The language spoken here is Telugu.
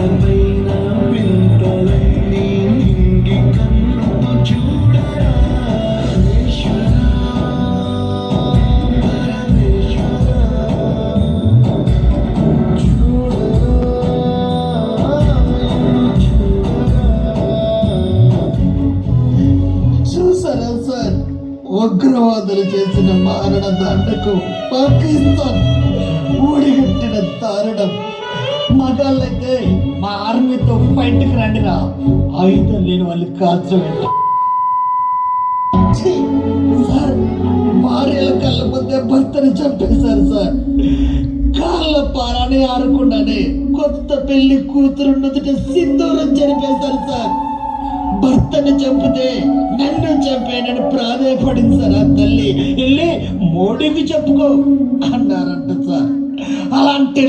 నేలపైన పింతలన్నీ నింగి కన్నుతో చూడరా పరమేశ్వరా, పరమేశ్వరా, చూసారా సార్, ఉగ్రవాదులు చేసిన మారణ దండకు పాకిస్తాన్ ఊడిగట్టిన దారుణం. మగాళ్ళైతే మా ఆర్మీతో ఫైట్కి రండిరా, ఆయుధం లేని వాళ్ళు కాల్చబెట్ట. సార్, భార్యల కళ్ళ ముందే భర్తని చంపేశారు సార్. కాళ్ళ పారాని ఆరకుండానే కొత్త పెళ్లి కూతురు నుదుట సింధూరం చనిపేశారు సార్. భర్తని చంపితే నన్ను చంపేనని ప్రాధేయపడింది సార్. ఆ తల్లి వెళ్ళి మోడీకి చెప్పుకో అన్నారంట సార్. అలాంటి